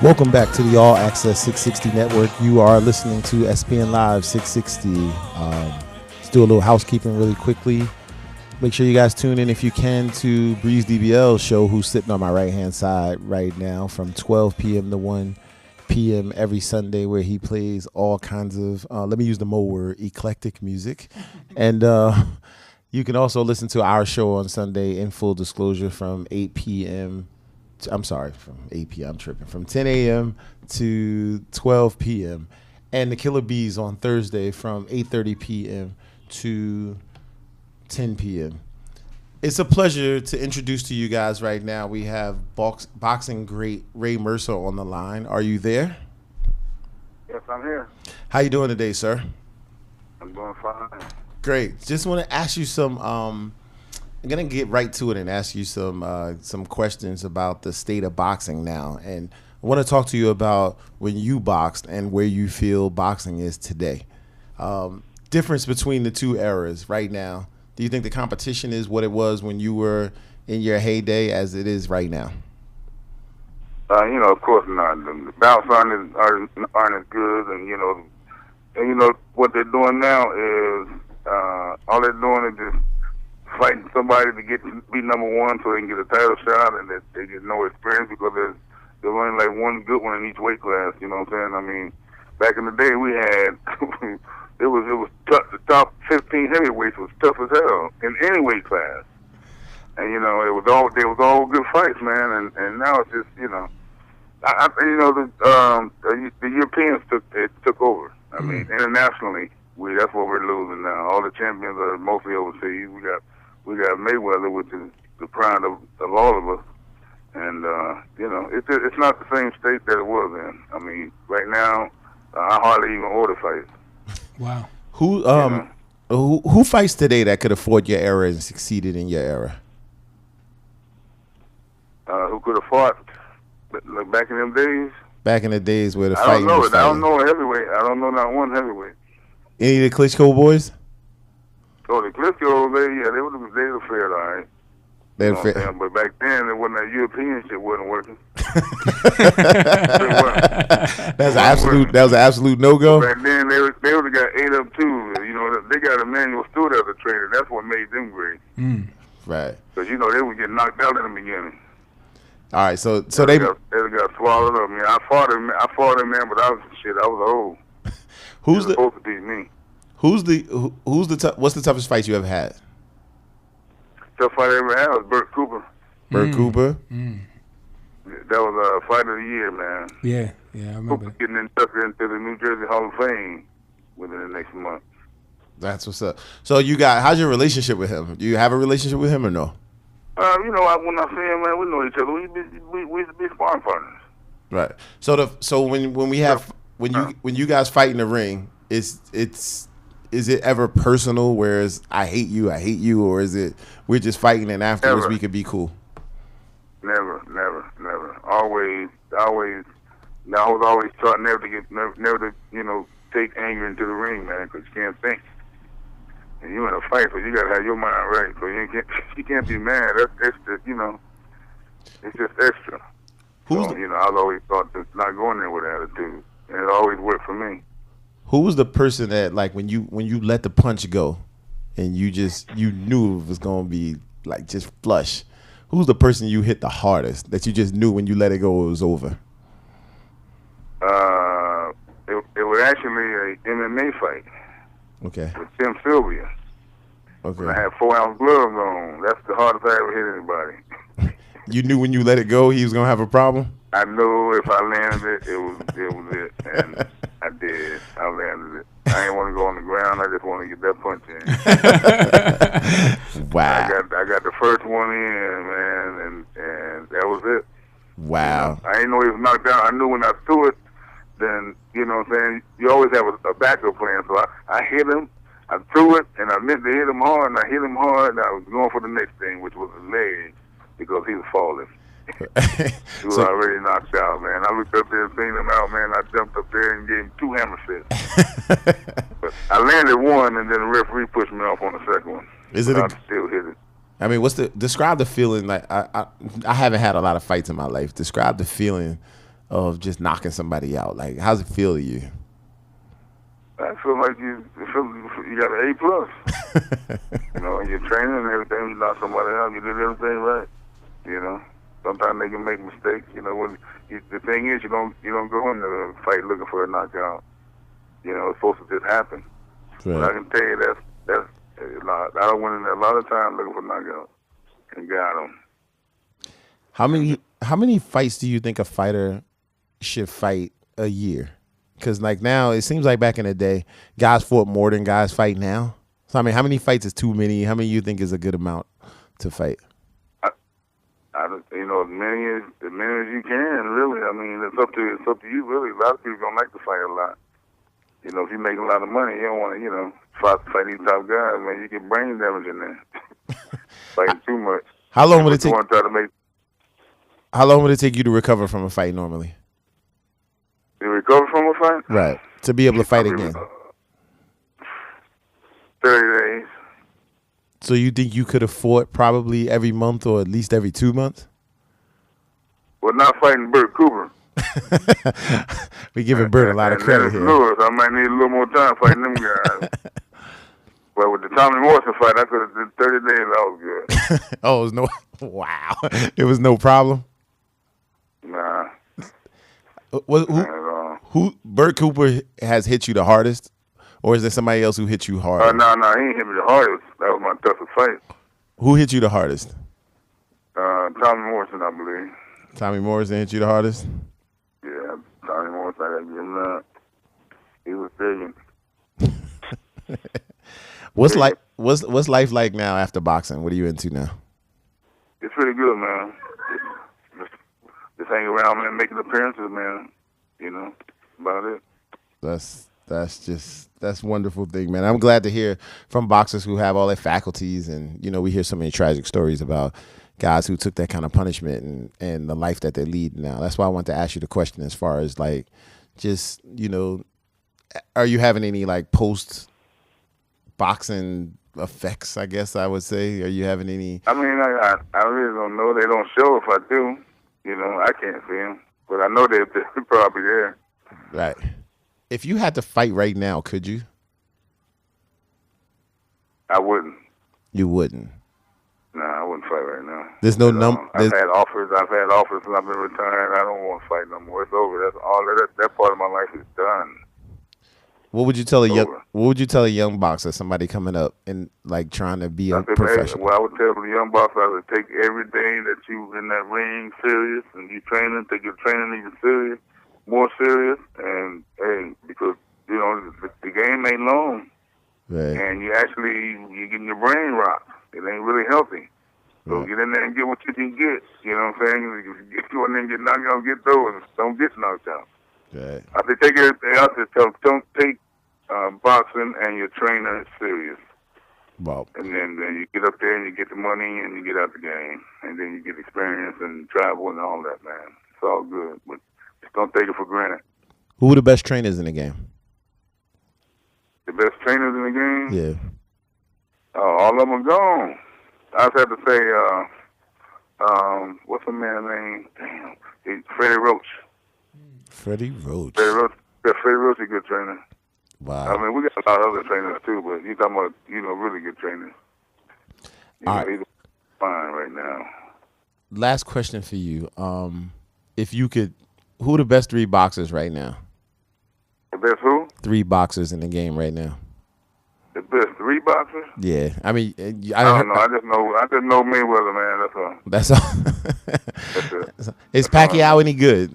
Welcome back to the All Access 660 Network. You are listening to SPN Live 660. Let's do a little housekeeping really quickly. Make sure you guys tune in if you can to Breeze DBL's show, who's sitting on my right-hand side right now from 12 p.m. to 1 p.m. every Sunday, where he plays all kinds of, let me use the Mo word, eclectic music. And you can also listen to our show on Sunday, in full disclosure, from 8 p.m. From 8 p.m. I'm tripping. From 10 a.m. to 12 p.m. And the Killer Bees on Thursday from 8:30 p.m. to 10 p.m. It's a pleasure to introduce to you guys right now. We have boxing great Ray Mercer on the line. Are you there? Yes, I'm here. How you doing today, sir? I'm doing fine. Great. Just want to ask you some. I'm gonna get right to it and ask you some questions about the state of boxing now, and I want to talk to you about when you boxed and where you feel boxing is today. Difference between the two eras right now. Do you think the competition is what it was when you were in your heyday as it is right now? Of course not. The bouts aren't as good, and what they're doing now is all they're doing is just fighting somebody to be number one so they can get a title shot, and they get no experience because there's only like one good one in each weight class. You know what I'm saying? I mean, back in the day we had it was tough. The top 15 heavyweights was tough as hell in any weight class, and they was all good fights, man. And now it's just the Europeans took over. I mean, internationally, that's what we're losing now. All the champions are mostly overseas. We got Mayweather, which is the pride of all of us, and it's not the same state that it was in. I mean, right now, I hardly even order fights. Wow. Who fights today that could afford your era and succeeded in your era? Who could have fought like back in them days? Back in the days where the fighting was fighting. I don't know a heavyweight. I don't know not one heavyweight. Any of the Klitschko boys? Oh, the Klitschko, they were fair, all right. They were fair. But back then, it wasn't that European shit wasn't working. That was an absolute no-go? Back then, they would have got 8 up too. They got Emmanuel Stewart as a trainer. That's what made them great. Right. Because, they would get knocked out in the beginning. All right, so they got swallowed up. I mean, I fought him, man, but I was old. Who's supposed to beat me? What's the toughest fight you ever had? Tough fight I ever had was Burt Cooper. Burt Cooper? That was a fight of the year, man. Yeah, I remember. Cooper getting inducted into the New Jersey Hall of Fame within the next month. That's what's up. So how's your relationship with him? Do you have a relationship with him or no? When I see him, man, we know each other. We used to be sparring partners. Right. So when you guys fight in the ring, is it ever personal? Whereas I hate you, or is it we're just fighting and afterwards we could be cool? Never. Always. I was always taught never to take anger into the ring, man, because you can't think. And you in a fight, so you gotta have your mind right. So you can't be mad. That's extra. It's just extra. I was always taught to not go in there with attitude, and it always worked for me. Who was the person that, like, when you let the punch go, and you knew it was gonna be like just flush? Who's the person you hit the hardest that you just knew when you let it go it was over? It was actually a MMA fight. Okay. With Tim Sylvia. Okay. When I had 4-ounce gloves on. That's the hardest I ever hit anybody. You knew when you let it go he was gonna have a problem? I knew if I landed it was it. And I did. I landed it. I didn't want to go on the ground. I just want to get that punch in. Wow. I got the first one in, man, and that was it. Wow. I didn't know he was knocked out. I knew when I threw it, then, you know what I'm saying, you always have a backup plan. So I hit him, I threw it, and I meant to hit him hard, and I hit him hard, and I was going for the next thing, which was the leg, because he was falling. He was already knocked out, man. I looked up there and seen him out, man. I jumped up there and gave him 2 hammer fists. But I landed one, and then the referee pushed me off on the second one. I still hit it. I mean, describe the feeling? Like I haven't had a lot of fights in my life. Describe the feeling of just knocking somebody out? Like, how's it feel to you? I feel like you got an A+. You know, in your training and everything, you knock somebody out, you did everything right. You know, sometimes they can make mistakes. You know, the thing is, you don't go into the fight looking for a knockout. You know, it's supposed to just happen. Right. But I can tell you that's a lot. I went in there a lot of times looking for knockouts and got them. How many fights do you think a fighter should fight a year? Because like now, it seems like back in the day, guys fought more than guys fight now. So I mean, how many fights is too many? How many you think is a good amount to fight? You know, as many as you can. Really, I mean, it's up to you. Really, a lot of people don't like to fight a lot. You know, if you make a lot of money, you don't want to, you know, fight these top guys. Man, you get brain damage in there. Fighting too much. How long would it take? How long would it take you to recover from a fight normally? To recover from a fight? Right. To be able to fight again. 30 days. So you think you could have fought probably every month or at least every 2 months? Well, not fighting Bert Cooper. We giving Bert a lot of credit here. Lewis, I might need a little more time fighting them guys. But with the Tommy Morrison fight, I could have did 30 days. I was good. Oh, it was no. Wow. It was no problem. Nah. Who Bert Cooper has hit you the hardest, or is there somebody else who hit you hard? No, he ain't hit me the hardest. That was my toughest fight. Who hit you the hardest? Tommy Morrison, I believe. Tommy Morrison hit you the hardest? Yeah, Tommy Morrison, I got to give him that. He was digging. What's life like now after boxing? What are you into now? It's pretty good, man. Just hang around, man, making appearances, man. You know, about it. That's a wonderful thing, man. I'm glad to hear from boxers who have all their faculties, and you know, we hear so many tragic stories about guys who took that kind of punishment and the life that they lead now. That's why I want to ask you the question as far as like, just, you know, are you having any like post boxing effects, I guess I would say? Are you having any? I mean, I really don't know. They don't show if I do. You know, I can't see them, but I know they're probably there. Right. If you had to fight right now, could you? I wouldn't. You wouldn't? Nah, I wouldn't fight right now. There's no number. I've had offers since I've been retired. I don't want to fight no more. It's over. That's all. That part of my life is done. What would you tell a young boxer, somebody coming up and like trying to be a professional? Well, I would tell the young boxer to take every day that you in that ring serious, and you training, take your training even serious, more serious, and because you know the game ain't long, right? And you're getting your brain rocked. It ain't really healthy. So right. Get in there and get what you can get. You know what I'm saying? If you in there and get knocked out, get those. Don't get knocked out. Right. I say take everything else. Don't take boxing and your trainer serious. Wow. And then you get up there and you get the money and you get out the game. And then you get experience and travel and all that, man. It's all good. But just don't take it for granted. Who are the best trainers in the game? The best trainers in the game? Yeah. Oh, all of them are gone. I just have to say, what's the man's name? Damn. Freddie Roach. Freddie Roach. Freddie Roach is a good trainer. Wow. I mean, we got a lot of other trainers too, but you're talking about, you know, really good trainers. He's fine right now. Last question for you. If you could, who are the best 3 boxers right now? The best who? 3 boxers in the game right now. The best 3 boxers? Yeah. I mean, I don't know. I just know Mayweather, man. That's all. That's all. Is Pacquiao any good?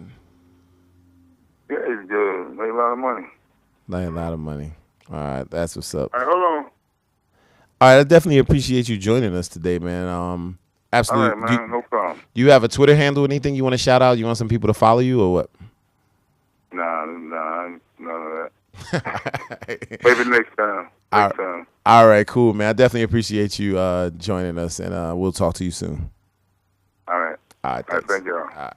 Yeah, he's good. Made a lot of money. Made a lot of money. All right, that's what's up. All right, hold on. All right, I definitely appreciate you joining us today, man. Absolutely. All right, man, no problem. Do you have a Twitter handle, anything you want to shout out? You want some people to follow you or what? Nah, none of that. Maybe next time. All right, cool, man. I definitely appreciate you joining us, and we'll talk to you soon. All right. All right, thank you all. All right.